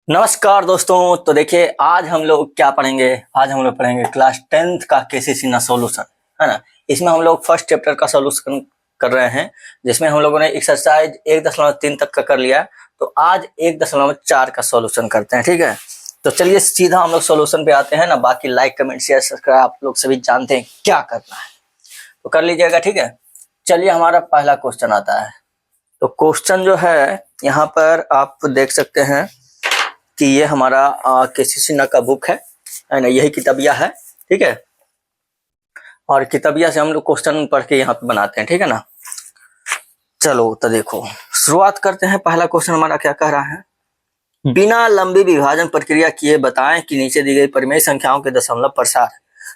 नमस्कार दोस्तों। तो देखिए आज हम लोग क्या पढ़ेंगे। आज हम लोग पढ़ेंगे क्लास 10th का केसीसी ना सॉल्यूशन, है ना। इसमें हम लोग फर्स्ट चैप्टर का सॉल्यूशन कर रहे हैं, जिसमें हम लोगों ने एक्सरसाइज 1.3 तक का कर लिया। तो आज 1.4 का सॉल्यूशन करते हैं, ठीक है। तो चलिए सीधा हम लोग सॉल्यूशन पे आते हैं ना। बाकी लाइक कमेंट शेयर सब्सक्राइब आप लोग सभी जानते हैं क्या करना है, तो कर लीजिएगा, ठीक है। चलिए हमारा पहला क्वेश्चन आता है। तो क्वेश्चन जो है यहाँ पर आप देख सकते हैं कि ये हमारा केसीसी ना का बुक है ना, यही किताबिया है, ठीक है। और किताबिया से हम लोग क्वेश्चन पढ़ के यहाँ पे बनाते हैं, ठीक है ना। चलो तो देखो शुरुआत करते हैं। पहला क्वेश्चन हमारा क्या कह रहा है, बिना लंबी विभाजन प्रक्रिया किए बताएं कि नीचे दी गई परिमेय संख्याओं के दशमलव प्रसार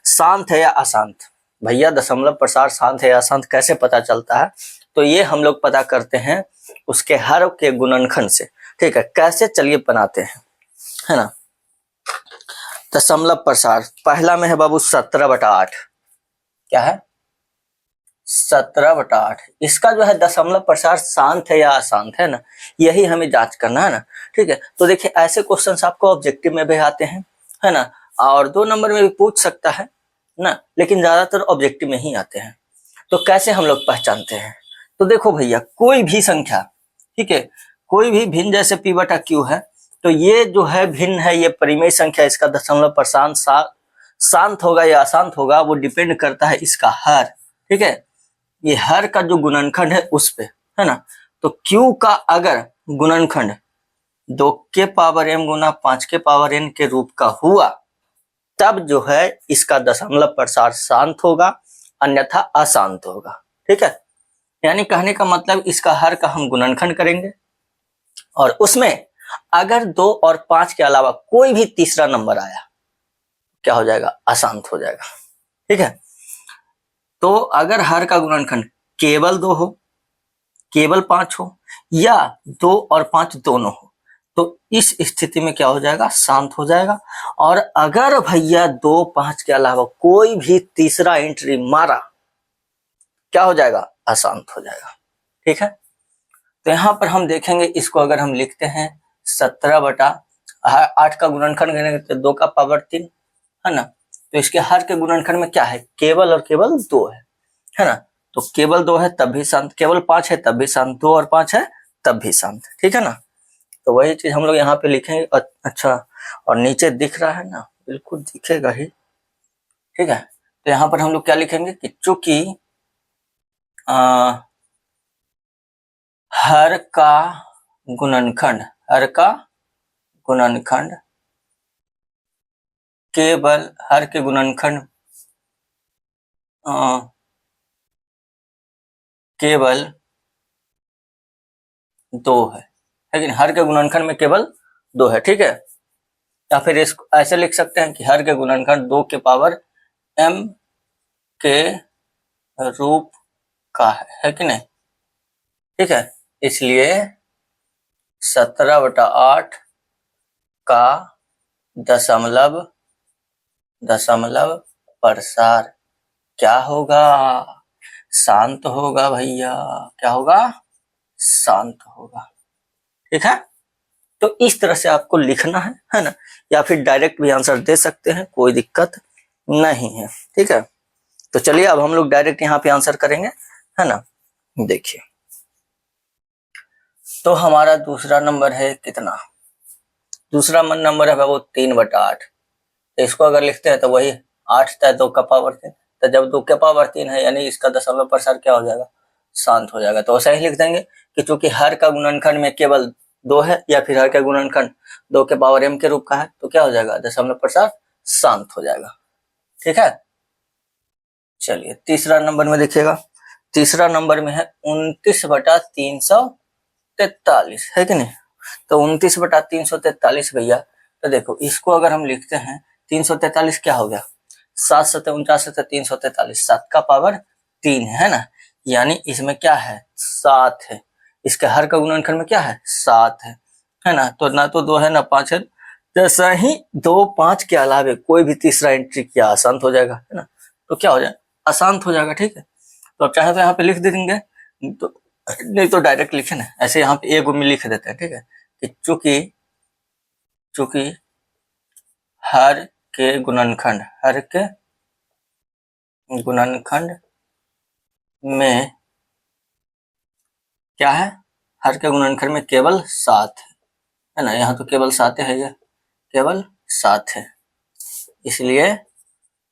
शांत है या अशांत। भैया दशमलव प्रसार शांत है या अशांत कैसे पता चलता है, तो ये हम लोग पता करते हैं उसके हर के गुणनखंड से, ठीक है। कैसे, चलिए बनाते हैं, है ना। दशमलव प्रसार पहला में है बाबू 17/8। क्या है? 17/8। इसका जो है दशमलव प्रसार शांत है या अशांत, है ना, यही हमें जांच करना है ना, ठीक है। तो देखिए ऐसे क्वेश्चंस आपको ऑब्जेक्टिव में भी आते हैं, है ना, और 2 नंबर में भी पूछ सकता है ना, लेकिन ज्यादातर ऑब्जेक्टिव में ही आते हैं। तो कैसे हम लोग पहचानते हैं, तो देखो भैया कोई भी संख्या, ठीक है, कोई भी भिन्न जैसे p/q है, तो ये जो है भिन्न है, ये परिमेय संख्या, इसका दशमलव प्रसार शांत होगा या अशांत होगा वो डिपेंड करता है इसका हर, ठीक है। ये हर का जो गुणनखंड है उस पे, है ना। तो q का अगर गुणनखंड 2 के पावर m गुना 5 के पावर n के रूप का हुआ, तब जो है इसका दशमलव प्रसार शांत होगा, अन्यथा अशांत होगा, ठीक है। यानी कहने का मतलब इसका हर का हम गुणनखंड करेंगे और उसमें अगर 2 और 5 के अलावा कोई भी तीसरा नंबर आया, क्या हो जाएगा, अशांत हो जाएगा, ठीक है। तो अगर हर का गुणनखंड केवल 2 हो, केवल 5 हो, या 2 और 5 दोनों हो, तो इस स्थिति में क्या हो जाएगा, शांत हो जाएगा। और अगर भैया 2, 5 के अलावा कोई भी तीसरा एंट्री मारा, क्या हो जाएगा, अशांत हो जाएगा, ठीक है। तो यहाँ पर हम देखेंगे, इसको अगर हम लिखते हैं 17/8 का गुणनखंड करेंगे तो 2 का पावर 3, है ना। तो इसके हर के गुणनखंड में क्या है, केवल और केवल 2 है ना। तो केवल 2 है तब भी शांत, केवल 5 है तब भी शांत, 2 और 5 है तब भी शांत, ठीक है ना। तो वही चीज हम लोग यहाँ पे लिखेंगे। अच्छा, और नीचे दिख रहा है ना, बिल्कुल दिखेगा ही, ठीक है। तो यहाँ पर हम लोग क्या लिखेंगे कि चूंकि हर का गुणनखंड, हर का गुणनखंड केवल हर के गुणनखंड केवल 2 है कि नहीं, हर के गुणनखंड में केवल 2 है, ठीक है। या फिर इसको ऐसे लिख सकते हैं कि हर के गुणनखंड 2 के पावर m के रूप का है कि नहीं, ठीक है। इसलिए 17/8 का दशमलव प्रसार क्या होगा, शांत होगा भैया, क्या होगा, शांत होगा, ठीक है। तो इस तरह से आपको लिखना है ना, या फिर डायरेक्ट भी आंसर दे सकते हैं, कोई दिक्कत नहीं है, ठीक है। तो चलिए अब हम लोग डायरेक्ट यहाँ पे आंसर करेंगे, है ना। देखिए तो हमारा दूसरा नंबर है कितना, दूसरा नंबर है वो 3/8। इसको अगर लिखते हैं तो वही 8 था, 2 का पावर 3, तो जब 2 का पावर 3 है यानी इसका दशमलव प्रसार क्या हो जाएगा, शांत हो जाएगा। तो ऐसा ही लिख देंगे कि चूंकि हर का गुणनखंड में केवल 2 है, या फिर हर का गुणनखंड 2 के पावर m के रूप का है, तो क्या हो जाएगा, दशमलव प्रसार शांत हो जाएगा, ठीक है। चलिए तीसरा नंबर में देखिएगा, तीसरा नंबर में है 29/343, है कि नहीं। तो 29/343 भैया, तो देखो इसको अगर हम लिखते हैं 343 क्या हो गया, 7 7 49 343, 7 का पावर 3 है ना, यानी इसमें क्या है, 7 है। इसके हर का गुणनखंड में क्या है, 7 है ना। तो ना तो 2 है ना 5 है, जैसा ही 2 5 के अलावे कोई भी तीसरा एंट्री किया अशांत हो जाएगा, है ना। तो क्या हो जाए, अशांत हो जाएगा, ठीक है। तो अब चाहे तो यहाँ पे लिख देंगे, तो नहीं तो डायरेक्ट लिखे ना, ऐसे यहाँ पे एक में लिख देते हैं, ठीक है, कि चूंकि चूंकि हर के गुणनखंड में क्या है, हर के गुणनखंड में केवल 7 है ना, यहाँ तो केवल 7 है, ये केवल 7 है, इसलिए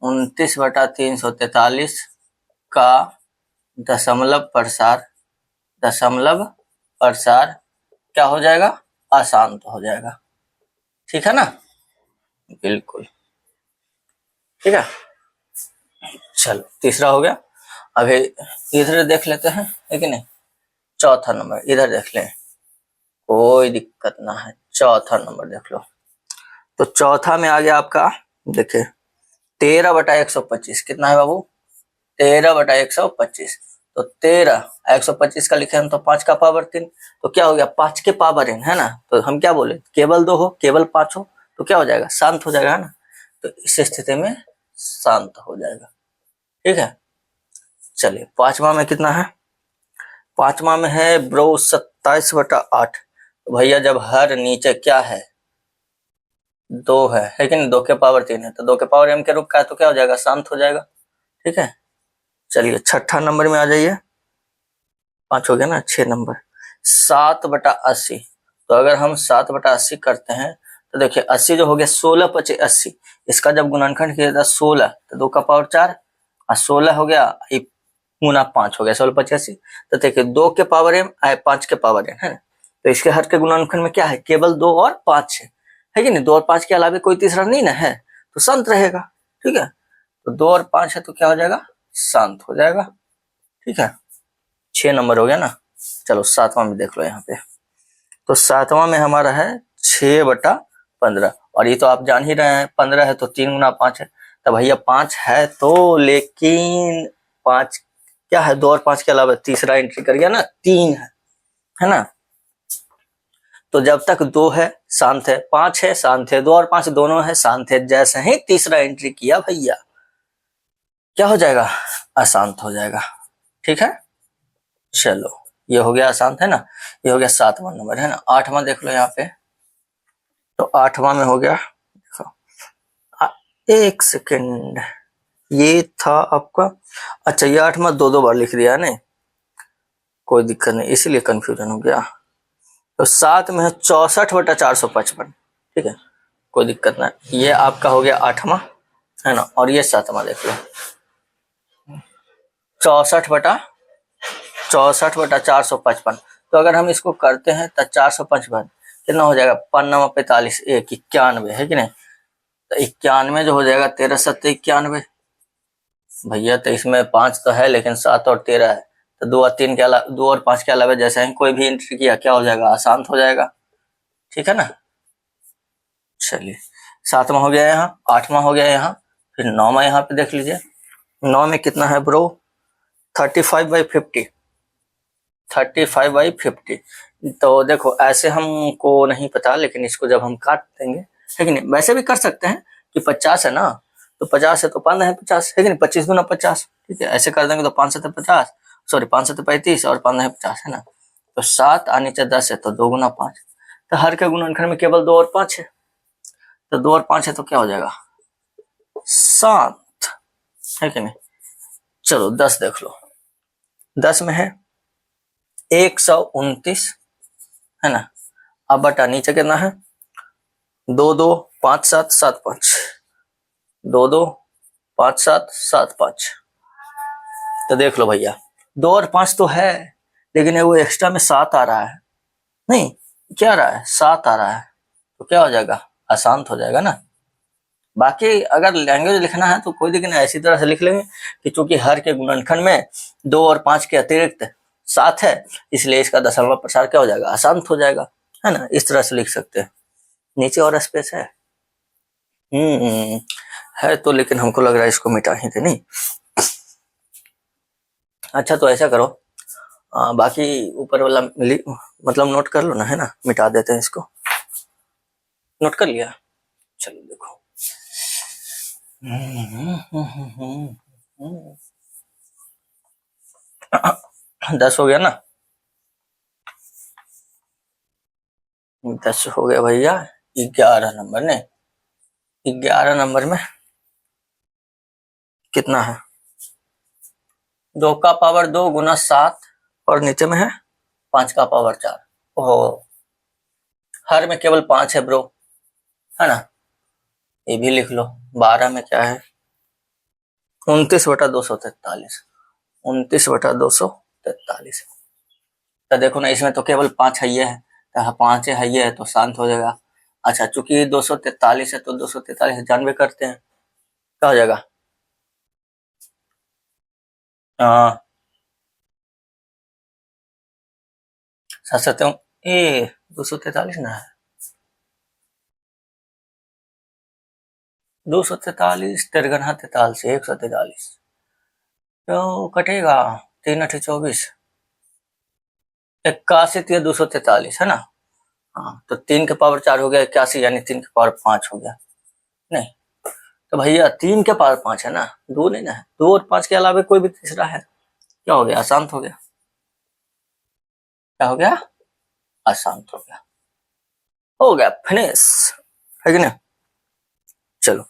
29/343 का दशमलव प्रसार क्या हो जाएगा, अशांत हो जाएगा। ठीक है ना, बिल्कुल ठीक है। चलो तीसरा हो गया। अभी इधर देख लेते हैं, है कि नहीं। चौथा नंबर इधर देख लें, कोई दिक्कत ना है। चौथा नंबर देख लो। तो चौथा में आ गया आपका, देखिए 13/125 कितना है बाबू, 13/125। तो 13 125 का लिखे हम तो 5 का पावर 3, तो क्या हो गया 5 के पावर n है ना। तो हम क्या बोले, केवल 2 हो केवल 5 हो तो क्या हो जाएगा, शांत हो जाएगा, है ना। तो इस स्थिति में शांत हो जाएगा। ठीक है, चलिए पांचवा में कितना है, पांचवा में है ब्रो 27/8। तो भैया जब हर नीचे क्या है, 2 है कि नहीं, 2 के पावर 3 है, तो 2 के पावर m के रूप का है, तो क्या हो जाएगा, शांत हो जाएगा। ठीक है, चलिए छठा नंबर में आ जाइए, 5 हो गया ना, 6 नंबर 7/80। तो अगर हम 7/80 करते हैं तो देखिए 80 जो हो गया 16 × 80, इसका जब गुणनखंड किया था 16 तो 2 का पावर 4 और 16 हो गया गुना 5 हो गया 16 × 85। तो देखिए 2 के पावर m 5 के पावर n है ना। तो इसके हर के गुणनखंड में क्या है, केवल 2 और 5 है कि नहीं, 2 और 5 के अलावा कोई तीसरा नहीं ना है, तो शांत रहेगा। ठीक है, तो 2 और 5 है तो क्या हो जाएगा, शांत हो जाएगा। ठीक है, 6 नंबर हो गया ना। चलो सातवां में देख लो यहाँ पे। तो सातवां में हमारा है 6/15, और ये तो आप जान ही रहे हैं 15 है तो 3 × 5 है। तो भैया 5 है तो, लेकिन 5 क्या है, 2 और 5 के अलावा तीसरा एंट्री कर गया ना, 3 है ना। तो जब तक 2 है शांत है, 5 है शांत है, 2 और 5 दोनों है शांत है, जैसे ही तीसरा एंट्री किया भैया क्या हो जाएगा, अशांत हो जाएगा। ठीक है, चलो ये हो गया अशांत है ना, ये हो गया 7वां नंबर है ना। 8वां देख लो यहाँ पे। तो 8वां में हो गया, एक सेकेंड, ये था आपका, अच्छा ये 8वां 2 बार लिख दिया है, कोई दिक्कत नहीं, इसीलिए कंफ्यूजन हो गया। तो 7 में है 64/455। ठीक है, कोई दिक्कत ना, ये आपका हो गया 8वां है ना। और ये 7वां देख लो, 64/455। तो अगर हम इसको करते हैं तो 455 कितना हो जाएगा, 5×9 = 45, 91 है कि नहीं। तो 91 जो हो जाएगा, 13 7 91 भैया। तो इसमें 5 तो है लेकिन 7 और 13 है, तो 2 और 3 के अलावा, 2 और 5 के अलावा जैसे ही कोई भी एंट्री किया क्या हो जाएगा, अशांत हो जाएगा। ठीक है ना, चलिए 7वां हो गया यहाँ, 8वां हो गया यहाँ, फिर 9वां यहाँ पे देख लीजिए। 9 में कितना है ब्रो, 35/50, 35/50। तो देखो ऐसे हमको नहीं पता, लेकिन इसको जब हम काट देंगे, है कि नहीं, वैसे भी कर सकते हैं कि 50 है ना, तो 50 है तो 5 है 50 है कि नहीं, 25 × 50। ठीक है, ऐसे कर देंगे तो 5 7 50, सॉरी 5 7 35 और 5 50 है ना। तो 7 और नीचे 10 है तो 2 × 5। तो हर के गुणनखंड में केवल 2 और 5 है, तो 2 और 5 है तो क्या हो जाएगा, शांत, है कि नहीं। चलो 10 देख लो, 10 में है 129 है ना। अब बटा नीचे कितना है, 2 2 5 7 7 5, 2 2 5 7 7 5। तो देख लो भैया 2 और 5 तो है, लेकिन वो एक्स्ट्रा में 7 आ रहा है, नहीं क्या आ रहा है, 7 आ रहा है, तो क्या हो जाएगा, अशांत हो जाएगा ना। बाकी अगर लैंग्वेज लिखना है तो कोई दिक्कत नहीं, ऐसी तरह से लिख लेंगे कि चूंकि हर के गुणनखंड में 2 और 5 के अतिरिक्त 7 है, इसलिए इसका दशमलव प्रसार क्या हो जाएगा, अशांत हो जाएगा, है ना। इस तरह से लिख सकते हैं। नीचे और स्पेस है, है तो, लेकिन हमको लग रहा है इसको मिटा ही थे, नहीं। अच्छा तो ऐसा करो, बाकी ऊपर वाला मतलब नोट कर लो ना, है ना, मिटा देते हैं इसको। नोट कर लिया, चलो देखो 10 हो गया ना, 10 हो गया भैया। 11 नंबर ने 11 नंबर में कितना है, 2 का पावर 2 गुना 7 और नीचे में है 5 का पावर 4। ओहो, हर में केवल 5 है ब्रो, है ना, ये भी लिख लो। 12 में क्या है, 29/243, 29/243। तो देखो ना, इसमें तो केवल 5 है, तो 5 है तो शांत हो जाएगा। अच्छा, चूंकि 243 है तो 243 जानवे करते हैं, क्या हो जाएगा, हाँ, 7 ये 243 ना है, 243 तिरगना 43 143, तो कटेगा 3 8 24, 81 243 है ना। हाँ, तो 3 के पावर 4 हो गया 81, यानी 3 के पावर 5 हो गया। नहीं तो भैया 3 के पावर 5 है ना, 2 नहीं ना है, 2 और 5 के अलावा कोई भी तीसरा है, क्या हो गया, अशांत हो गया। क्या हो गया, अशांत हो गया, फिनिश, है कि नहीं। चलो,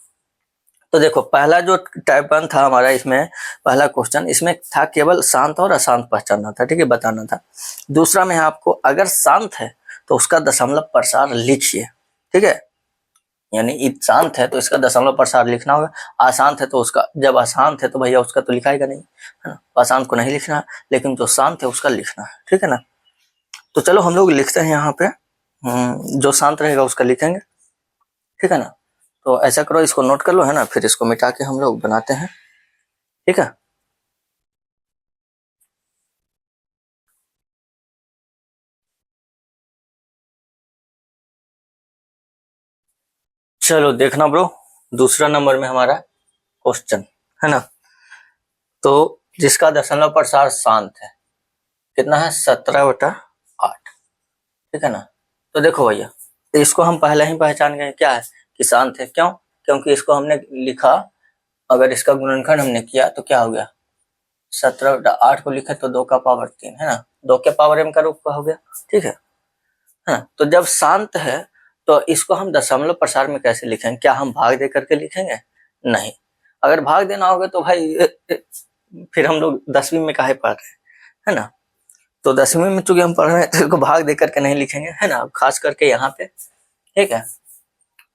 तो देखो पहला जो टाइप 1 था हमारा, इसमें पहला क्वेश्चन इसमें था केवल शांत और अशांत पहचानना था, ठीक है, बताना था। दूसरा में आपको अगर शांत है तो उसका दशमलव प्रसार लिखिए, ठीक है, यानी शांत है तो इसका दशमलव प्रसार लिखना होगा। अशांत है तो उसका, जब अशांत है तो भैया उसका तो लिखाएगा नहीं, है ना, अशांत को नहीं लिखना, लेकिन जो शांत है उसका लिखना है, ठीक है ना। तो चलो हम लोग लिखते हैं यहाँ पे, जो शांत रहेगा उसका लिखेंगे, ठीक है ना। तो ऐसा करो, इसको नोट कर लो, है ना, फिर इसको मिटा के हम लोग बनाते हैं, ठीक है। चलो देखना ब्रो, दूसरा नंबर में हमारा क्वेश्चन है ना, तो जिसका दशमलव प्रसार शांत है, कितना है, 17/8, ठीक है ना। तो देखो भैया, तो इसको हम पहले ही पहचान गए क्या है, कि शांत है, क्यों, क्योंकि इसको हमने लिखा, अगर इसका गुणनखंड हमने किया तो क्या हो गया, 17/8 को लिखे तो 2 का पावर 3, है ना, 2 के पावर m का रूप का हो गया, ठीक है ना। तो जब शांत है तो इसको हम दशमलव प्रसार में कैसे लिखेंगे, क्या हम भाग दे करके लिखेंगे, नहीं, अगर भाग देना होगा तो भाई फिर हम लोग 10वीं में काहे पढ़ रहे हैं, है ना। तो 10वीं में चूंकि हम पढ़ रहे हैं तो इसको भाग दे करके नहीं लिखेंगे, है ना, खास करके यहाँ पे, ठीक है।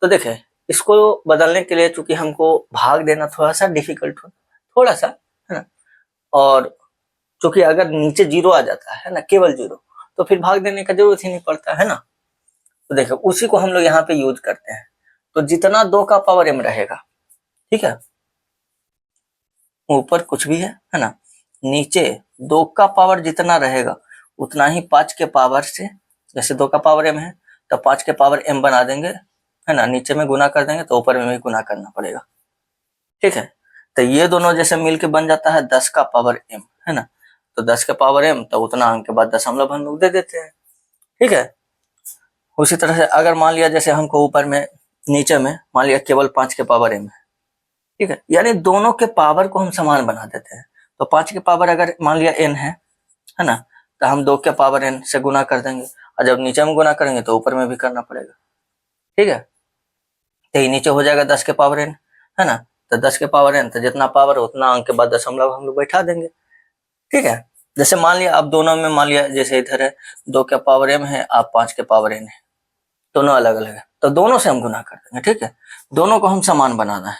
तो देखे, इसको बदलने के लिए चूंकि हमको भाग देना थोड़ा सा डिफिकल्ट हो, थोड़ा सा, है ना, और चूंकि अगर नीचे 0 आ जाता है ना, केवल 0, तो फिर भाग देने का जरूरत ही नहीं पड़ता, है ना। तो देखो उसी को हम लोग यहाँ पे यूज करते हैं। तो जितना 2 का पावर m रहेगा, ठीक है, ऊपर कुछ भी है ना, नीचे 2 का पावर जितना रहेगा उतना ही 5 के पावर से, जैसे 2 का पावर m है तो 5 के पावर m बना देंगे, है ना, नीचे में गुना कर देंगे तो ऊपर में भी गुना करना पड़ेगा, ठीक है। तो ये दोनों जैसे मिलके बन जाता है 10 का पावर m, है ना। तो 10 के पावर m, तो उतना अंक के बाद दशमलव हम लोग दे देते हैं, ठीक है। उसी तरह से अगर मान लिया जैसे हमको ऊपर में, नीचे में मान लिया केवल 5 के पावर m है, ठीक है, यानी दोनों के पावर को हम समान बना देते हैं। तो 5 के पावर अगर मान लिया n है ना, तो हम 2 के पावर n से गुना कर देंगे, और जब नीचे में गुना करेंगे तो ऊपर में भी करना पड़ेगा, ठीक है। तो ये नीचे हो जाएगा 10 के पावर n, है ना, तो 10 के पावर n, तो जितना पावर उतना अंक के बाद दशमलव हम लोग बैठा देंगे, ठीक है। जैसे मान लिया अब दोनों में, मान लिया जैसे इधर है 2 के पावर m है, आप 5 के पावर n है, दोनों अलग अलग है, तो दोनों से हम गुना कर देंगे, ठीक है। दोनों को हम समान बनाना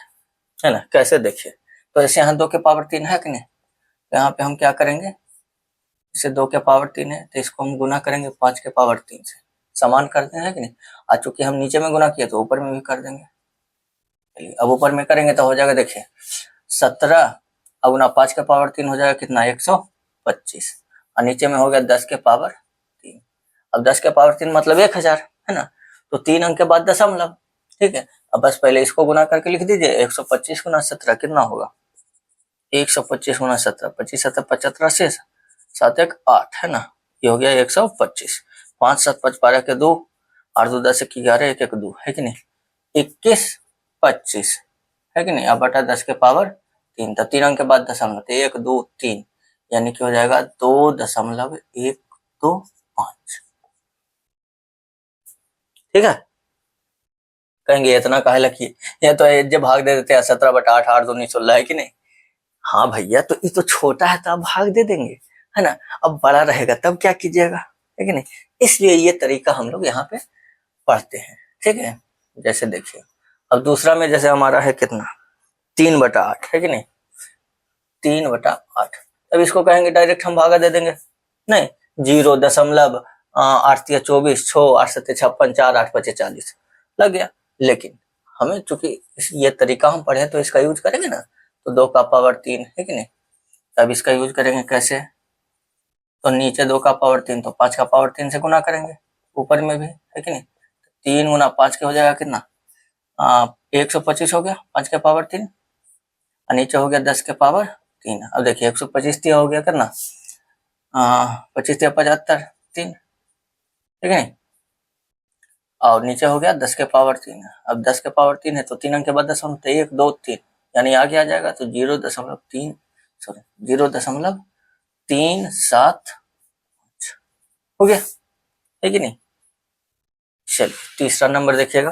है ना, कैसे देखिए, तो जैसे यहाँ 2 के पावर 3 है कि नहीं, यहाँ पे हम क्या करेंगे, जैसे 2 के पावर 3 है तो इसको हम गुना करेंगे 5 के पावर 3 से, समान करते हैं कि नहीं, और चूंकि हम नीचे में गुना किए तो ऊपर में भी कर देंगे। चलिए अब ऊपर में करेंगे तो हो जाएगा, देखिए 17 अब गुना 5 के पावर 3 हो जाएगा कितना, 125, और नीचे में हो गया 10 के पावर 3। अब 10 के पावर 3 मतलब 1000, है ना, तो 3 अंक के बाद दशमलव, ठीक है। अब बस पहले इसको गुना करके लिख दीजिए, 125 गुना 17 कितना होगा, 125 गुना 17, 25 7 75 से 7 1 8, है ना, ये हो गया 125, 5 7 5 12 के 2, 8 2 10 1 11 1 1 2, है कि नहीं, 21 25, है कि नहीं, अब बटा 10 के पावर 3, तो 3 अंक के बाद दशमलव, तो 1 2 3, यानी कि हो जाएगा 2.125, ठीक है। कहेंगे इतना काहे लखिए, ये तो जब भाग दे देते हैं 17/8 8 2 16 है कि नहीं। हाँ भैया, तो ये तो छोटा है तो आप भाग दे देंगे, है ना। अब बड़ा रहेगा तब क्या कीजिएगा, है कि नहीं। इसलिए ये तरीका हम लोग यहाँ पे पढ़ते हैं, ठीक है। जैसे देखिए अब दूसरा में जैसे हमारा है कितना 3/8 है कि नहीं, 3/8। अब इसको कहेंगे डायरेक्ट हम भागा दे देंगे, नहीं 0.8 24 6 8 7 56 4 8 5 40 लग गया। लेकिन हमें चूंकि ये तरीका हम पढ़े तो इसका यूज करेंगे ना, तो 2 का पावर 3 है कि नहीं। अब इसका यूज करेंगे कैसे, तो नीचे 2 का पावर 3 तो 5 का पावर 3 से गुना करेंगे, ऊपर में भी है कि नहीं। 3 गुना 5 के हो जाएगा कितना 125 हो गया 5 के पावर 3, और नीचे हो गया 10 के पावर 3। अब देखिए 125 दिया हो गया कितना 25 या 75 3, ठीक है। और नीचे हो गया 10 के पावर 3। अब 10 के पावर 3 है तो 3 अंक के बाद 10 तो 1 2 3 यानी आगे आ जाएगा, तो 0.3 हो गया, है कि नहीं। चलिए तीसरा नंबर देखिएगा।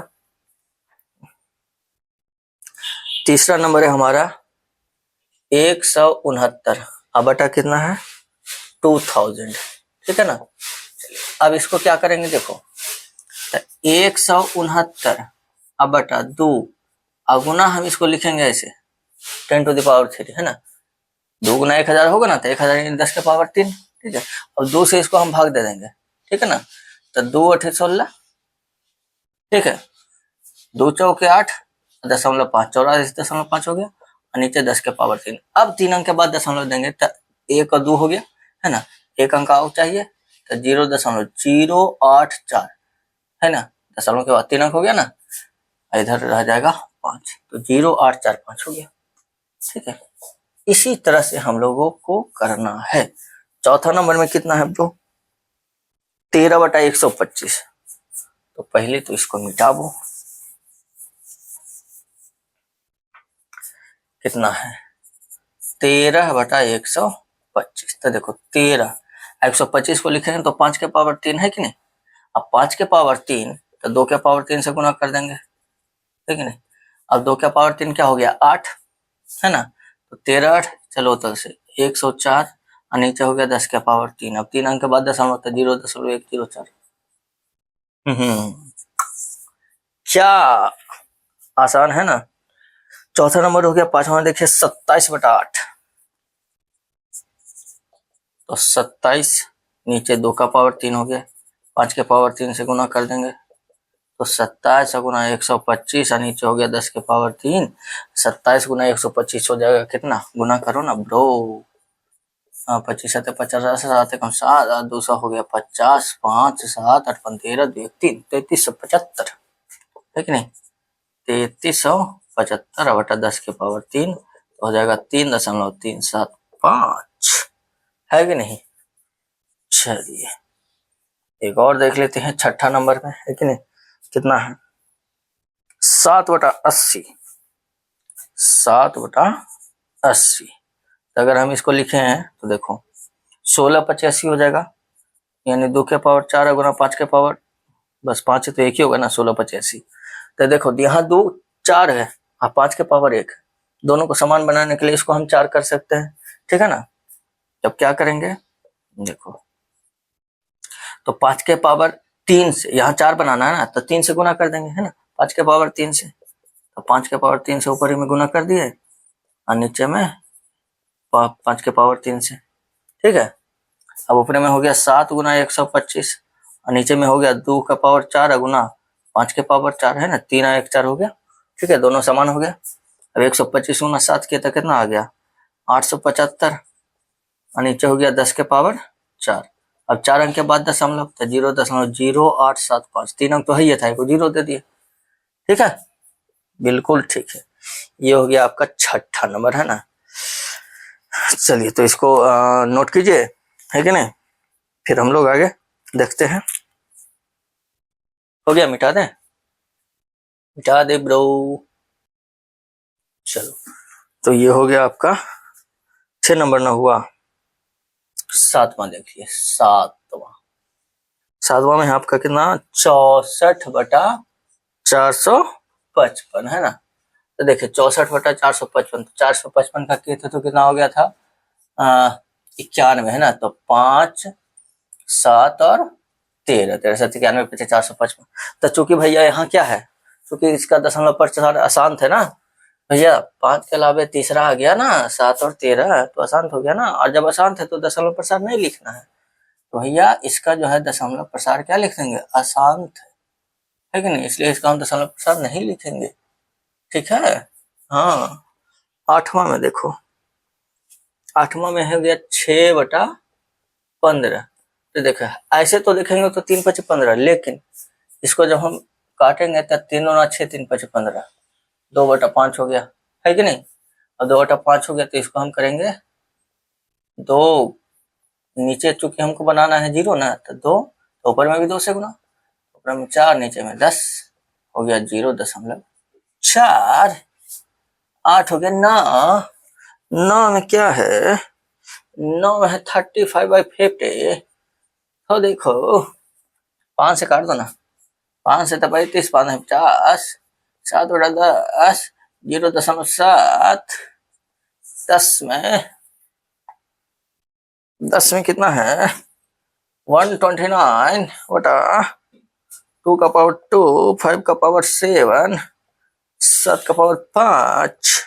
तीसरा नंबर है हमारा 169 अब बटा कितना है 2000, ठीक है ना। अब इसको क्या करेंगे देखो, तो 169 अब बटा 2 अगुना हम इसको लिखेंगे ऐसे 10⁻3 है ना। 2 गुना 1000 होगा ना, तो 1000 10 के पावर 3, ठीक है। अब 2 से इसको हम भाग दे देंगे, ठीक है ना। तो 2 8 16, ठीक है। 2 चौके 8 0.5 84.5 हो गया, और नीचे 10 के पावर 3। अब 3 अंक के बाद दशमलव देंगे तो 1 और 2 हो गया, है ना। 1 अंक और चाहिए तो 0.084 है ना, दशमलव के बाद 3 अंक हो गया ना, इधर रह जाएगा 5, तो 0.845 हो गया, ठीक है। इसी तरह से हम लोगों को करना है। चौथा नंबर में कितना है ब्रो 13/125, तो पहले तो इसको मिटाबो, कितना है 13/125। तो देखो 13 125 को लिखेंगे तो 5 के पावर 3 है कि नहीं। अब 5 के पावर 3 तो 2 के पावर 3 से गुना कर देंगे, है कि नहीं। अब 2 के पावर 3 क्या हो गया 8, है ना। तो 13 8 चलो तो से 104, और नीचे हो गया 10 के पावर 3। अब 3 अंक के बाद दशमलव तो 0.104। क्या आसान है ना। चौथा नंबर हो गया। पांचवा देखिए 27/8, तो 27 नीचे 2 का पावर 3 हो गया, 5 के पावर 3 से गुना कर देंगे, तो 27 गुना 125, और नीचे हो गया 10 के पावर 3। 27 गुना 125 हो जाएगा कितना, गुना करो ना ब्रो। 25 7 50 7 कम 7 200 हो गया 50, 5 7 8 13 2 3 3375, है कि नहीं। 3375 बटा 10 के पावर 3 तो हो जाएगा 3.375, है कि नहीं। चलिए एक और देख लेते हैं छठा नंबर में, है कि नहीं। कितना है 7/80, 7/80। तो अगर हम इसको लिखे हैं तो देखो 16/85 हो जाएगा, यानी 2 के पावर 4 गुना 5 के पावर बस 5 है तो एक ही होगा ना 16/85। तो देखो यहाँ 2 4 है और 5 के पावर 1, दोनों को समान बनाने के लिए इसको हम 4 कर सकते हैं, ठीक है ना। जब क्या करेंगे देखो, तो 5 के पावर 3 से यहाँ 4 बनाना है ना, तो 3 से गुना कर देंगे, है ना। 5 के पावर 3 से, तो 5 के पावर 3 से ऊपर ही में गुना कर दिए, और नीचे में 5 के पावर 3 से, ठीक है। अब ऊपर में हो गया 7 गुना 125, और नीचे में हो गया 2 का पावर 4 गुना 5 के पावर 4, है ना। 3 और 1 4 हो गया, ठीक है, दोनों समान हो गया। अब 125 गुना 7 किया तो कितना आ गया 875, और नीचे हो गया 10 के पावर 4। अब 4 अंक के बाद दशमलव तो 0.0875, 3 अंक तो है ही था, को 0 दे दिए, ठीक है, बिल्कुल ठीक है। ये हो गया आपका छठा नंबर, है ना। चलिए तो इसको नोट कीजिए, है कि नहीं, फिर हम लोग आगे देखते हैं। हो गया, मिटा दें, मिटा दे ब्रो। चलो तो ये हो गया आपका 6 नंबर ना हुआ। सातवां देखिए, सातवां में आपका कितना 64/425, 55 है ना। तो देखिए 64/455, तो 455 का किए थे तो कितना हो गया था 91 है ना। तो 5, 7 और 13, 13 7 91 पीछे 455। तो चूंकि भैया यहाँ क्या है, चूंकि इसका दशमलव प्रसार अशांत है ना भैया, 5 के अलावे तीसरा आ गया ना 7 और 13, तो अशांत हो गया ना। और जब अशांत है तो दशमलव प्रसार नहीं लिखना है, तो भैया इसका जो है दशमलव प्रसार क्या लिख देंगे, अशांत है कि नहीं, इसलिए इसका हम दशमलव प्रसार नहीं लिखेंगे। ठीक है। हाँ, 8वां में देखो, 8वां में है गया 6/15। तो देखो ऐसे तो देखेंगे तो 3×5=15, लेकिन इसको जब हम काटेंगे तो 3 और 6 3×5=15, 2/5 हो गया है कि नहीं। और 2/5 हो गया तो इसको हम करेंगे 2, नीचे चूंकि हमको बनाना है 0 ना, तो 2, तो ऊपर में भी 2 से गुना, ऊपर में 4 नीचे में 10, हो गया 0.4। 8 हो गया 9, 9 में क्या है, 9 में है 35/50। तो देखो 5 से काट दो ना, 5 से 35, 5 है 50, 7/10, 0.7। 10 में कितना है 129/2 5/7, 7/5।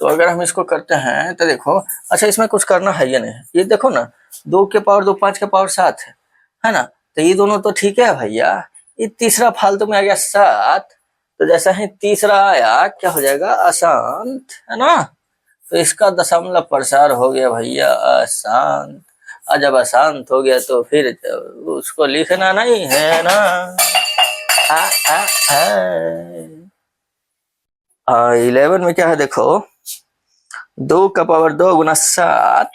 तो अगर हम इसको करते हैं तो देखो, अच्छा इसमें कुछ करना है या नहीं, ये देखो ना 2/2 5/7 है ना। तो ये दोनों तो ठीक है भैया, ये तीसरा फालतू में आ गया 7। तो जैसा ही तीसरा आया क्या हो जाएगा, अशांत है ना। तो इसका दशमलव प्रसार हो गया भैया अशांत। और जब अशांत हो गया तो फिर उसको लिखना नहीं है ना। आ, आ, आ। 11 में क्या है देखो, 2/2 गुना 7,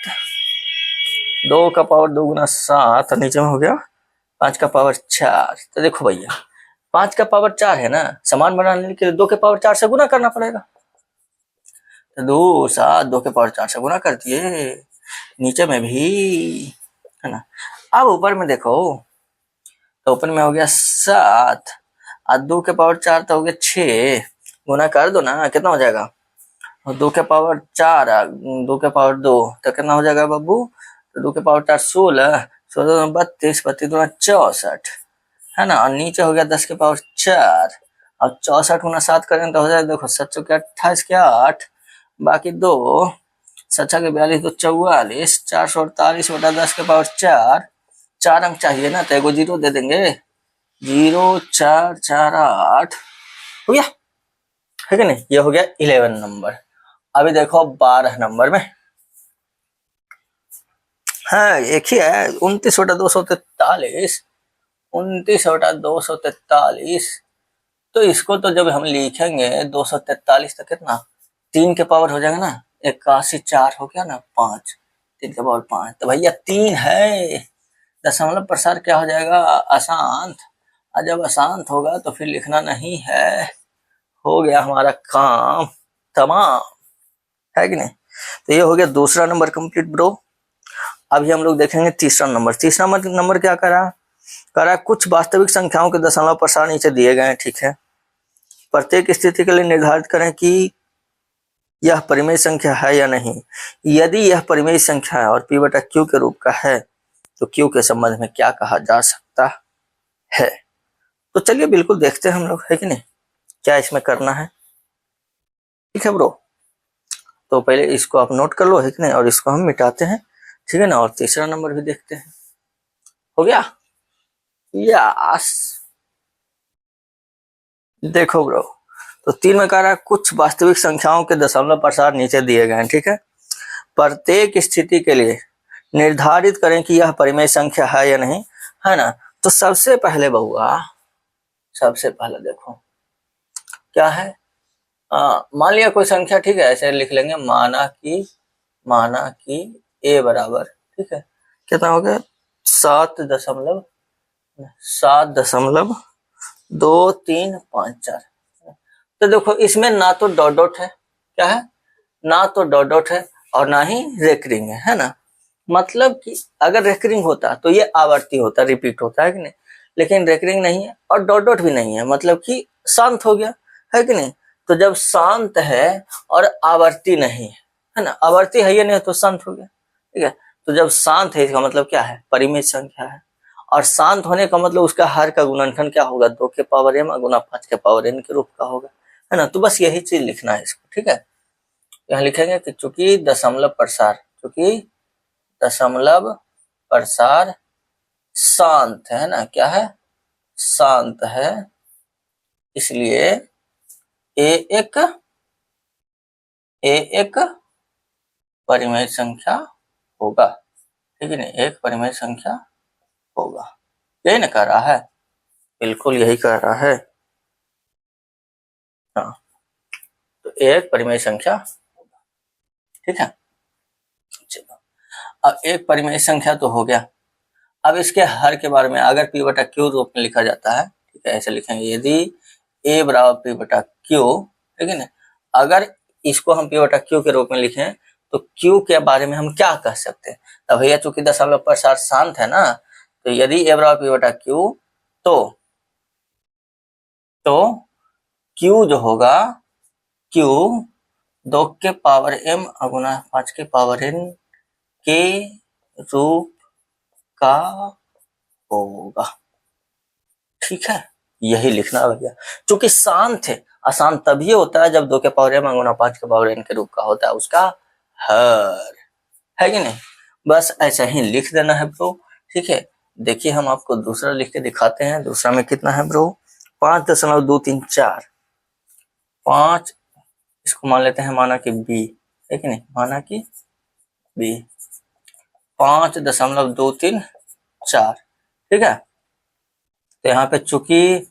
2/2 गुना 7, नीचे में हो गया 5/4। तो देखो भैया 5/4 है ना, समान बनाने के लिए 2/4 से गुना करना पड़ेगा। तो 2 7 2/4 से गुना कर दिए, नीचे में भी है ना। अब ऊपर में देखो, तो ऊपर में हो गया 7 और 2/4 तो हो गया 6, गुना कर दो ना, कितना हो जाएगा 2/4, 2/2 तो कितना हो जाएगा बाबू, तो 2/4 16, 16 32, 32 64 है ना। और नीचे हो गया 10/4 और 64 गुना 7 करें तो हो जाएगा, देखो 7 के 28 के 8, बाकी 2, 7 के 42 तो 44, 448/10/4, 4 अंक चाहिए ना, तो एगो 0 दे देंगे, 0448 हो गया है कि नहीं। ये हो गया 11 नंबर। अभी देखो 12 नंबर में, हाँ एक ही है 29/243, 29/243। तो इसको तो जब हम लिखेंगे 243 तो कितना 3 के पावर हो जाएगा ना, 81 4 हो गया ना 5, 3 के पावर 5। तो भैया 3 है, दशमलव प्रसार क्या हो जाएगा, अशांत। और जब अशांत होगा तो फिर लिखना नहीं है, हो गया हमारा काम तमाम, है कि नहीं। तो ये हो गया दूसरा नंबर कंप्लीट ब्रो। अभी हम लोग देखेंगे तीसरा नंबर। तीसरा नंबर क्या करा कुछ वास्तविक संख्याओं के दशमलव प्रसार नीचे दिए गए हैं, ठीक है। प्रत्येक स्थिति के लिए निर्धारित करें कि यह परिमेय संख्या है या नहीं। यदि यह परिमेय संख्या है और p/q के रूप का है तो q के संबंध में क्या कहा जा सकता है। तो चलिए बिल्कुल देखते हैं हम लोग, है कि नहीं, क्या इसमें करना है। ठीक है ब्रो, तो पहले इसको आप नोट कर लो, है कि नहीं, और इसको हम मिटाते हैं, ठीक है ना। और तीसरा नंबर भी देखते हैं, हो गया। यस, देखो ब्रो, तो 3 में कह रहा है कुछ वास्तविक संख्याओं के दशमलव प्रसार नीचे दिए गए हैं, ठीक है। प्रत्येक स्थिति के लिए निर्धारित करें कि यह परिमेय संख्या है या नहीं, है ना। तो सबसे पहले बहुआ, सबसे पहले देखो क्या है, मान लिया कोई संख्या, ठीक है, ऐसे लिख लेंगे, माना कि a बराबर, ठीक है, कितना हो गया 7.2354। तो देखो इसमें ना तो डॉट डॉट है, क्या है, ना तो डॉट डॉट है और ना ही रेकरिंग है ना। मतलब कि अगर रेकरिंग होता तो ये आवर्ती होता, रिपीट होता है कि नहीं, लेकिन रेकरिंग नहीं है और डॉट डॉट भी नहीं है, मतलब कि शांत हो गया, है कि नहीं। तो जब शांत है और आवर्ती नहीं है ना, आवर्ती है या नहीं तो शांत हो गया, ठीक है। तो जब शांत है इसका मतलब क्या है, परिमेय संख्या है। और शांत होने का मतलब उसका हर का गुणनखंड क्या होगा, 2 के पावर m गुना 5 के पावर n के रूप का होगा, है ना। तो बस यही चीज लिखना है इसको, ठीक है। यहाँ लिखेंगे कि चूंकि दशमलव प्रसार शांत है ना, क्या है, शांत है, इसलिए ए एक परिमेय संख्या होगा, ठीक है ना, एक परिमेय संख्या होगा। यही ना कह रहा है, बिल्कुल यही कह रहा है। हाँ, तो एक परिमेय संख्या, ठीक है। चलो, अब एक परिमेय संख्या तो हो गया। अब इसके हर के बारे में अगर p बटा क्यू रूप में लिखा जाता है, ठीक है, ऐसे लिखेंगे, यदि a बराबर p बटा क्यू, ठीक है ना। अगर इसको हम p बटा क्यू के रूप में लिखें तो q के बारे में हम क्या कह सकते हैं। अब भैया चूंकि दशमलव प्रसार शांत है ना, तो यदि a बराबर p बटा क्यू तो q जो होगा, q 2 के पावर m गुना 5 के पावर n के रूप का होगा, ठीक है। यही लिखना है भैया, चूंकि शांत है, अशांत तभी होता है जब 2 के पावर m गुना 5 के पावर n के रूप का होता है उसका हर, है कि नहीं। बस ऐसा ही लिख देना है ब्रो, ठीक है। देखिए हम आपको दूसरा लिख के दिखाते हैं। दूसरा में कितना है ब्रो, 5.234, 5, इसको मान लेते हैं माना कि b, है कि नहीं, माना कि b, 5.234, ठीक है। तो यहाँ पे चूंकि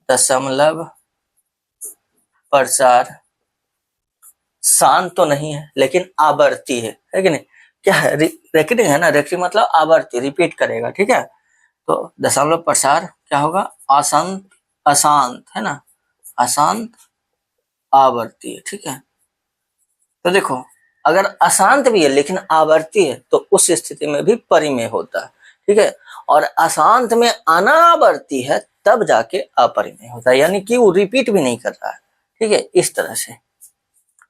दशमलव प्रसार शांत तो नहीं है लेकिन आवर्ती है कि नहीं, क्या है, रेकरिंग है ना, रेकरिंग मतलब आवर्ती, रिपीट करेगा, ठीक है। तो दशमलव प्रसार क्या होगा, अशांत, अशांत है ना, अशांत आवर्ती है, ठीक है। तो देखो अगर अशांत भी है लेकिन आवर्ती है तो उस स्थिति में भी परिमेय होता है, ठीक है। और अशांत में अनावर्ती है तब जाके अपरिमेय होता है, यानी कि वो रिपीट भी नहीं कर रहा है, ठीक है, इस तरह से।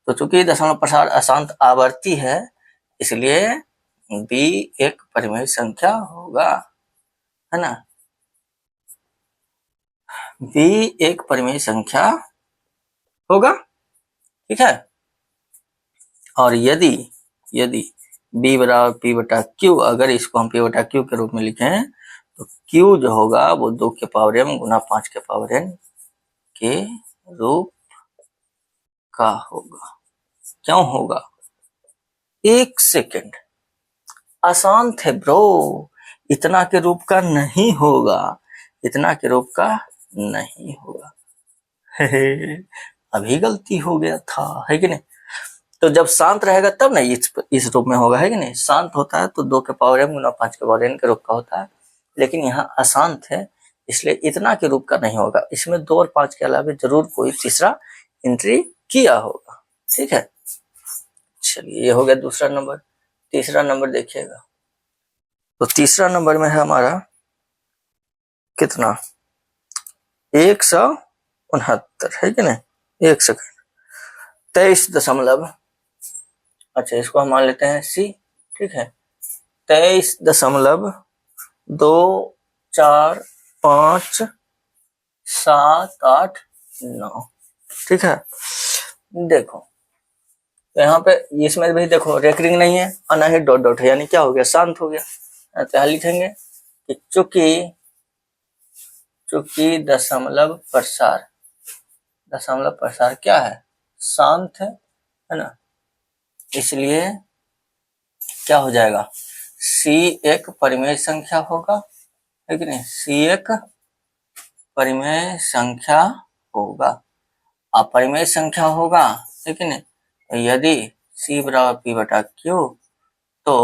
तो चूंकि दशमलव प्रसार अशांत आवर्ती है इसलिए b एक परिमेय संख्या होगा, है ना, b एक परिमेय संख्या होगा, ठीक है। और यदि b बराबर p बटा q, अगर इसको हम p बटा q के रूप में लिखें तो q जो होगा वो 2 के पावर m गुना 5 के पावर n के रूप का होगा। क्यों होगा, एक सेकेंड, आसान थे ब्रो, इतना के रूप का नहीं होगा, इतना के रूप का नहीं होगा। अभी गलती हो गया था, है कि नहीं। तो जब शांत रहेगा तब ना इस रूप में होगा, है कि नहीं। शांत होता है तो 2 के पावर m गुना 5 के पावर n के रूप का होता है, लेकिन यहाँ अशांत है इसलिए इतना के रूप का नहीं होगा। इसमें 2 और 5 के अलावा जरूर कोई तीसरा एंट्री किया होगा, ठीक है। चलिए ये हो गया दूसरा नंबर। तीसरा नंबर देखिएगा, तो तीसरा नंबर में है हमारा कितना, 169, है कि नहीं, 1 सेकंड, 23 दशमलव, अच्छा इसको हम मान लेते हैं c, ठीक है, 23.24578 9, ठीक है। देखो तो यहाँ पे इसमें भी देखो रेकरिंग नहीं है और ना ही डॉट डॉट है, यानी क्या हो गया, शांत हो गया। तो यहाँ लिखेंगे कि चूंकि दशमलव प्रसार क्या है, शांत है ना, इसलिए क्या हो जाएगा, c एक परिमेय संख्या होगा, है कि नहीं, c एक परिमेय संख्या होगा। अपरिमेय संख्या होगा, है कि नहीं। तो यदि c बराबर p बटा q तो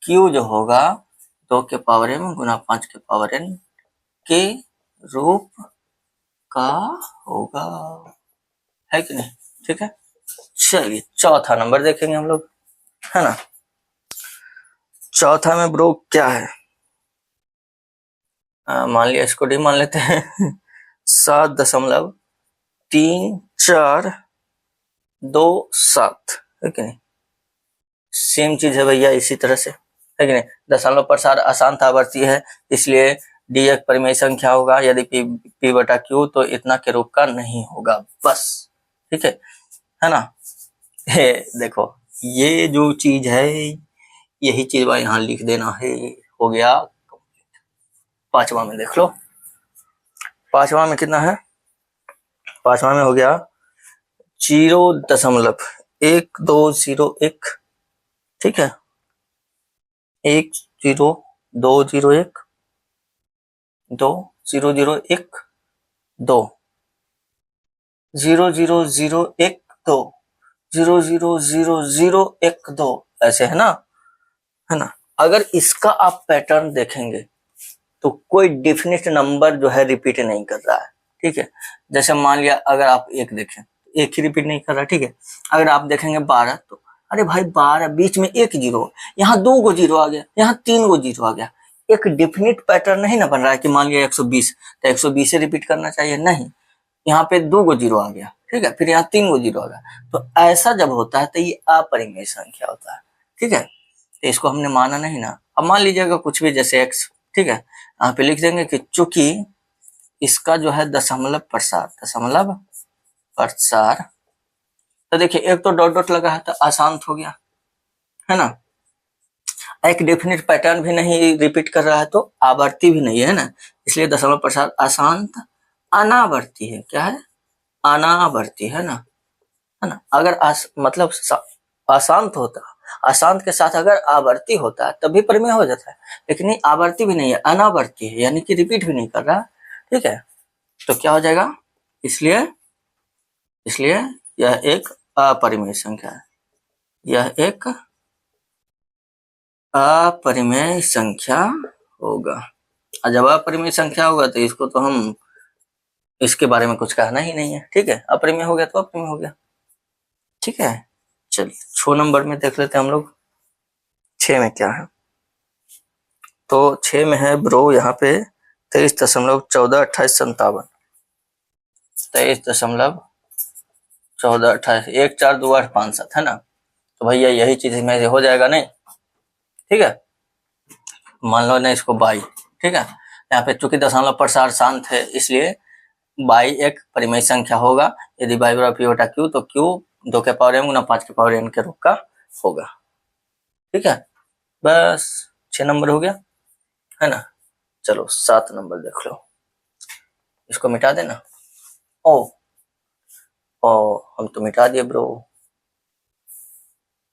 q जो होगा 2 के पावर m गुना 5 के पावर n के रूप का होगा, है कि नहीं, ठीक है। चलिए चौथा नंबर देखेंगे हम लोग, है ना। चौथा में ब्रो क्या है, मान लिया इसको डी मान लेते हैं 7.3427 है कि नहीं, सेम चीज है भैया इसी तरह से, है कि नहीं। दशमलव प्रसार अशांत आवर्ती है, इसलिए डी एक परिमेय संख्या होगा, यदि पी बटा क्यू तो इतना के रूप का नहीं होगा, बस ठीक है ना। ये देखो ये जो चीज है यही चीज यहाँ लिख देना है, हो गया। पांचवा में देख लो, पांचवा में कितना है, पांचवा में हो गया 0.1201, ठीक है, 10201 2001 2 00012 00012 ऐसे है ना, है ना। अगर इसका आप पैटर्न देखेंगे तो कोई डेफिनेट नंबर जो है रिपीट नहीं कर रहा है, ठीक है। जैसे मान लिया अगर आप एक देखें, एक ही रिपीट नहीं कर रहा, ठीक है। अगर आप देखेंगे 12 तो अरे भाई 12 बीच में एक जीरो, यहाँ 2 गो जीरो आ गया, यहाँ 3 गो जीरो आ गया, एक डेफिनेट पैटर्न नहीं ना बन रहा है कि मान लिया 120 तो 120 से रिपीट करना चाहिए, नहीं, यहाँ पे 2 गो जीरो आ गया, ठीक है, फिर यहाँ 3 गो जीरो आ गया, तो ऐसा जब होता है तो ये अपरिमेय संख्या होता है, ठीक है। तो इसको हमने माना नहीं ना। अब मान लीजिएगा कुछ भी जैसे x, ठीक है, यहाँ पे लिख देंगे कि चूंकि इसका जो है दशमलव प्रसार, तो देखिए एक तो डॉट डॉट लगा है तो अशांत हो गया, है ना। एक डेफिनेट पैटर्न भी नहीं रिपीट कर रहा है तो आवर्ती भी नहीं है ना, इसलिए दशमलव प्रसार अशांत अनावर्ती है, क्या है, अनावर्ती है ना, है ना। अगर मतलब अशांत होता, अशांत के साथ अगर आवर्ती होता है तभी परिमेय हो जाता है, लेकिन ये आवर्ती भी नहीं है, अनावर्ती है, यानी कि रिपीट भी नहीं कर रहा, ठीक है। तो क्या हो जाएगा, इसलिए यह एक अपरिमेय संख्या है, यह एक अपरिमेय संख्या होगा। और जब अपरिमेय संख्या होगा तो इसको तो हम इसके बारे में कुछ कहना ही नहीं है, ठीक है। अपरिमेय हो गया तो अपरिमेय हो गया, ठीक है। चलिए 6 नंबर में देख लेते हैं हम लोग, 6 में क्या है। तो 6 में है ब्रो यहाँ पे 23.142857, 23.1428, 14285 है ना। तो भैया यही चीज में से हो जाएगा नहीं, ठीक है। मान लो ना इसको बाई, ठीक है। यहाँ पे चूंकि दशमलव प्रसार शांत है इसलिए बाई एक परिमेय संख्या होगा, यदि बाई बराबर पी बटा क्यू तो क्यू 2 के पावर m गुना 5 के पावर n के रूप का होगा, ठीक है। बस 6 नंबर हो गया, है ना। चलो 7 नंबर देख लो, इसको मिटा देना। ओ हम तो मिटा दिए ब्रो,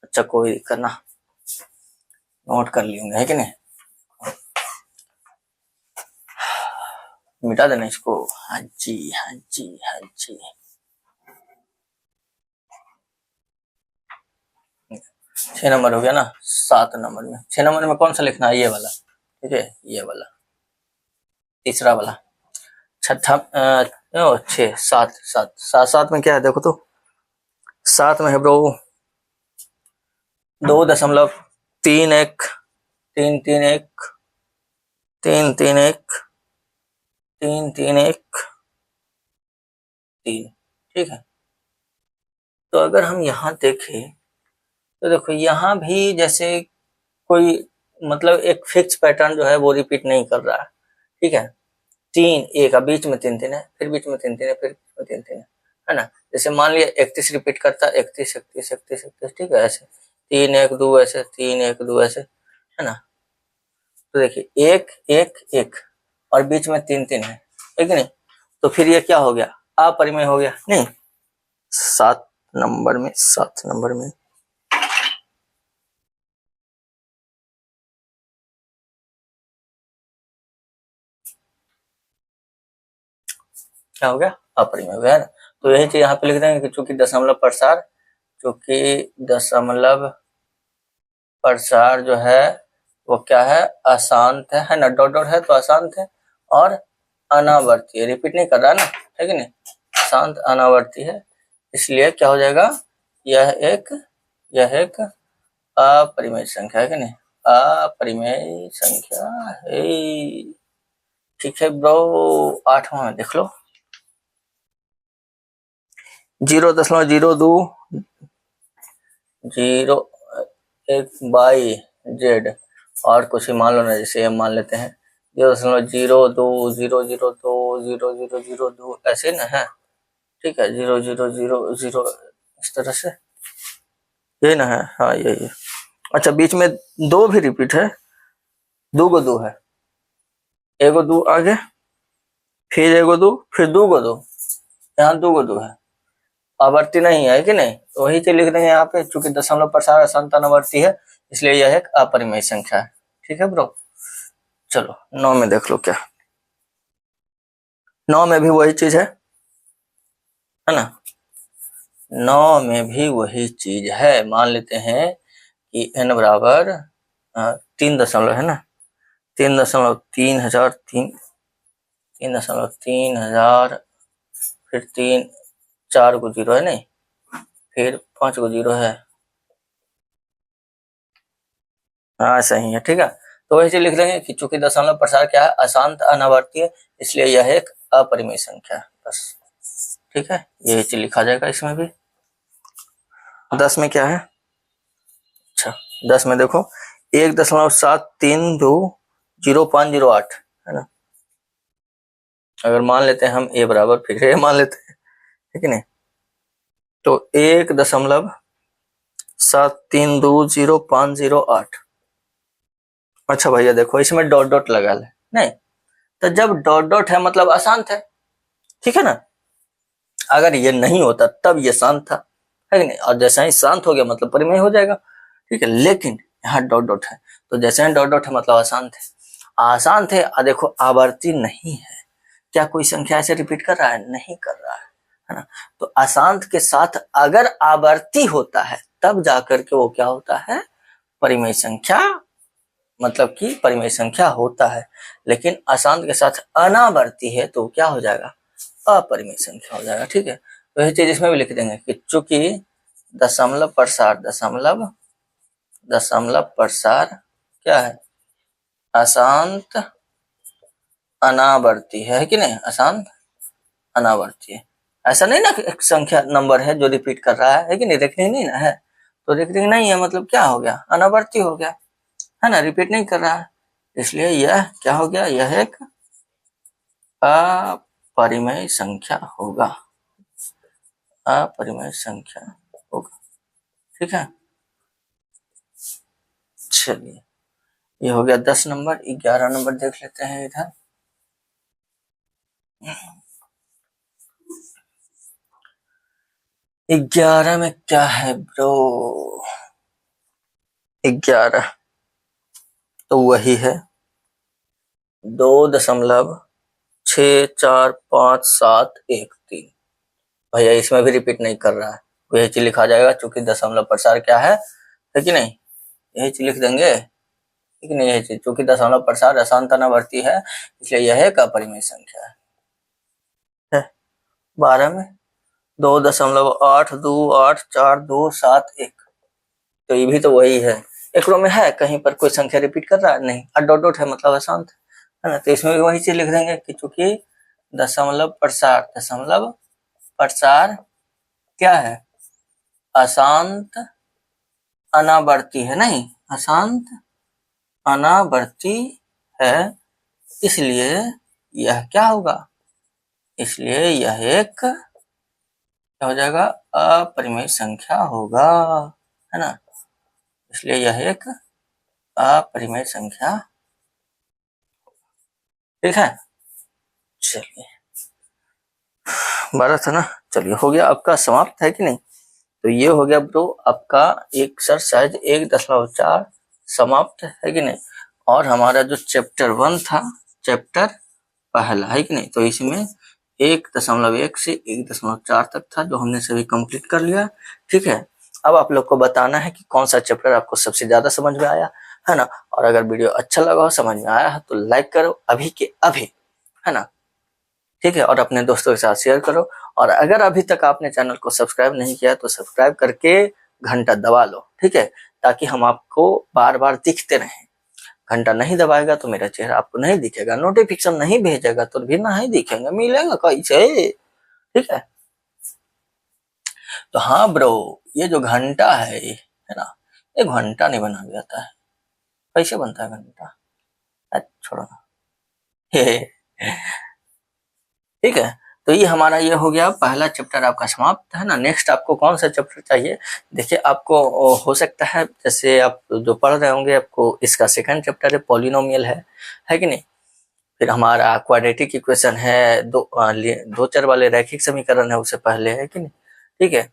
अच्छा कोई दिक्कत ना, नोट कर लिए होंगे, है कि नहीं, मिटा देना इसको। हाँ जी हाँ जी हाँ जी, 6 नंबर हो गया ना। 7 नंबर में, 6 नंबर में कौन सा लिखना है, ये वाला, ठीक है, ये वाला तीसरा वाला। छठा 6 7 7 7 7 में क्या है देखो तो, 7 में है ब्रो 2.31 331 331 331 3, ठीक है। तो अगर हम यहाँ देखें तो देखो यहाँ भी जैसे कोई मतलब एक फिक्स पैटर्न जो है वो रिपीट नहीं कर रहा है, ठीक है। 3 1 बीच में 3 3 है, फिर बीच में 3 3 है, फिर बीच में 3 3 है ना। जैसे मान लिया 31 रिपीट करता है, 31 31 31 31, ठीक है, ऐसे 3 1 2 ऐसे 3 1 2 ऐसे, है ना। तो देखिए 1 1 1 और बीच में 3 3 है कि नहीं, तो फिर ये क्या हो गया, अपरिमेय हो गया नहीं। 7 नंबर में, 7 नंबर में क्या हो गया, अपरिमेय हो गया ना। तो यही चीज यहाँ पे लिख देंगे कि चूंकि दशमलव प्रसार, चूंकि दशमलव प्रसार जो है वो क्या है, अशांत है ना, डॉट डॉट है तो अशांत है, और अनावर्ती है, रिपीट नहीं कर रहा ना, है कि नहीं, अशांत अनावर्ती है, इसलिए क्या हो जाएगा, यह एक अपरिमेय संख्या है कि नहीं, अपरिमेय संख्या है, ठीक है ब्रो, 8वां में देख लो 0.02 0 बाई जेड, और कुछ ही मान लो ना, जैसे हम मान लेते हैं 0.02002000 ऐसे ना है, ठीक है 0000 इस तरह से, ये ना है, हाँ यही। अच्छा बीच में 2 भी रिपीट है, 2 को 2 है, एगो 2 आगे, फिर एगो 2, फिर 2 को 2, यहाँ 2 को 2 है, आवर्ती नहीं है कि नहीं, तो वही चीज लिख देंगे यहाँ पे, चूंकि दशमलव प्रसार असंतानावर्ती है इसलिए यह एक अपरिमेय संख्या है। ठीक है ब्रो, चलो 9 में देख लो क्या, 9 में भी वही चीज है ना, 9 में भी वही चीज है। मान लेते हैं कि n बराबर 3 दशमलव है ना, 3.3000, 3.3000, फिर 3, 4 को 0 है नहीं, फिर 5 को 0 है, हाँ सही है। ठीक है, तो वैसे लिख देंगे कि चूंकि दशमलव प्रसार क्या है, अशांत अनावर्ती है, इसलिए यह एक अपरिमेय संख्या है, बस। ठीक है, यही चीज लिखा जाएगा इसमें भी। 10 में क्या है, अच्छा 10 में देखो 1.7320508 है ना, अगर मान लेते हैं हम ए बराबर, फिर ए मान लेते हैं, ठीक है नहीं, तो 1.7320508। अच्छा भैया देखो इसमें डॉट डॉट लगा ले नहीं, तो जब डॉट डॉट है मतलब अशांत है, ठीक है ना, अगर ये नहीं होता तब ये शांत था, है कि नहीं, और जैसे ही शांत हो गया मतलब परिमेय हो जाएगा। ठीक है, लेकिन यहाँ डॉट डॉट है, तो जैसे ही डॉट डॉट है मतलब अशांत है, अशांत है, और देखो आवर्ती नहीं है, क्या कोई संख्या ऐसे रिपीट कर रहा है, नहीं कर रहा है ना, तो अशांत के साथ अगर आवर्ती होता है तब जाकर के वो क्या होता है, परिमेय संख्या, मतलब कि परिमेय संख्या होता है, लेकिन अशांत के साथ अनावर्ती है तो क्या हो जाएगा, अपरिमेय संख्या हो जाएगा। ठीक है, तो यह चीज इसमें भी लिख देंगे कि चूंकि दशमलव प्रसार क्या है, अशांत अनावर्ती है कि नहीं, अशांत अनावर्ती है, ऐसा नहीं ना कि एक संख्या नंबर है जो रिपीट कर रहा है कि नहीं, देखने नहीं ना है, तो देखने नहीं है मतलब क्या हो गया, अनावर्ती हो गया, है ना, रिपीट नहीं कर रहा है, इसलिए यह क्या हो गया, यह एक अपरिमेय संख्या होगा, अपरिमेय संख्या होगा। ठीक है, चलिए ये हो गया 10 नंबर। 11 नंबर देख लेते हैं इधर। 11 में क्या है ब्रो, 11 तो वही है 2.64573। भैया इसमें भी रिपीट नहीं कर रहा है, यही चीज लिखा जाएगा, चूंकि दशमलव प्रसार क्या है कि नहीं, यही चीज लिख देंगे, ठीक नहीं, यही चीज, चूंकि दशमलव प्रसार अशांतनावर्ती है इसलिए यह एक अपरिमेय संख्या है। 12 में 2.828427 तो ये भी तो वही है, एक रो में है, कहीं पर कोई संख्या रिपीट कर रहा है नहीं, और डॉट डॉट है मतलब अशांत है ना, तो इसमें भी वही चीज लिख देंगे कि चूंकि दशमलव प्रसार क्या है, अशांत अनावर्ती है नहीं, अशांत अनावर्ती है, इसलिए यह क्या होगा, इसलिए यह एक क्या हो जाएगा, अपरिमेय संख्या होगा, है ना, इसलिए यह एक अपरिमेय संख्या। ठीक है, चलिए 12 था ना, चलिए हो गया आपका समाप्त, है कि नहीं, तो ये हो गया ब्रो आपका एक्सरसाइज 1.4 समाप्त, है कि नहीं, और हमारा जो चैप्टर 1 था, चैप्टर पहला, है कि नहीं, तो इसमें 1.1 से 1.4 तक था जो हमने सभी कंप्लीट कर लिया। ठीक है, अब आप लोग को बताना है कि कौन सा चैप्टर आपको सबसे ज्यादा समझ में आया, है ना, और अगर वीडियो अच्छा लगा हो, समझ में आया है तो लाइक करो अभी के अभी, है ना, ठीक है, और अपने दोस्तों के साथ शेयर करो, और अगर अभी तक आपने चैनल को सब्सक्राइब नहीं किया तो सब्सक्राइब करके घंटा दबा लो, ठीक है, ताकि हम आपको बार बार दिखते रहें, घंटा नहीं दबाएगा तो मेरा चेहरा आपको नहीं दिखेगा, नोटिफिकेशन नहीं भेजेगा तो भी नहीं दिखेगा, मिलेगा कैसे, ठीक है। तो हाँ ब्रो, ये जो घंटा है ना, ये घंटा नहीं बना जाता है। कैसे बनता है घंटा? छोड़ो ना। ठीक है, तो ये हमारा ये हो गया पहला चैप्टर आपका समाप्त, है ना। नेक्स्ट आपको कौन सा चैप्टर चाहिए? देखिए आपको हो सकता है जैसे आप जो पढ़ रहे होंगे आपको इसका सेकंड चैप्टर है पॉलिनोमियल है कि नहीं। फिर हमारा क्वाड्रेटिक इक्वेशन है, दो चर वाले रैखिक समीकरण है उससे पहले, है कि नहीं, ठीक है।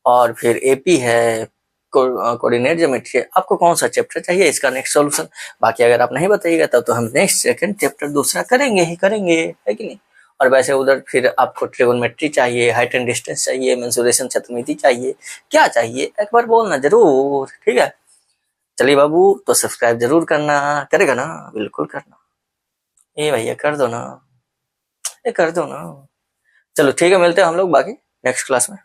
और फिर एपी है, कोऑर्डिनेट ज्योमेट्री। आपको कौन सा चैप्टर चाहिए इसका नेक्स्ट सॉल्यूशन? बाकी अगर आप नहीं बताइएगा तब तो हम नेक्स्ट सेकंड चैप्टर दूसरा करेंगे ही करेंगे, है कि नहीं। और वैसे उधर फिर आपको ट्रिगोनोमेट्री चाहिए, हाइट एंड डिस्टेंस चाहिए, मेंसुरेशन क्षैतिमिति चाहिए, क्या चाहिए एक बार बोलना जरूर, ठीक है। चलिए बाबू, तो सब्सक्राइब जरूर करना, करेगा ना? बिल्कुल करना। ए भैया कर दो ना, ये कर दो ना। चलो ठीक है, मिलते हैं हम लोग बाकी नेक्स्ट क्लास में।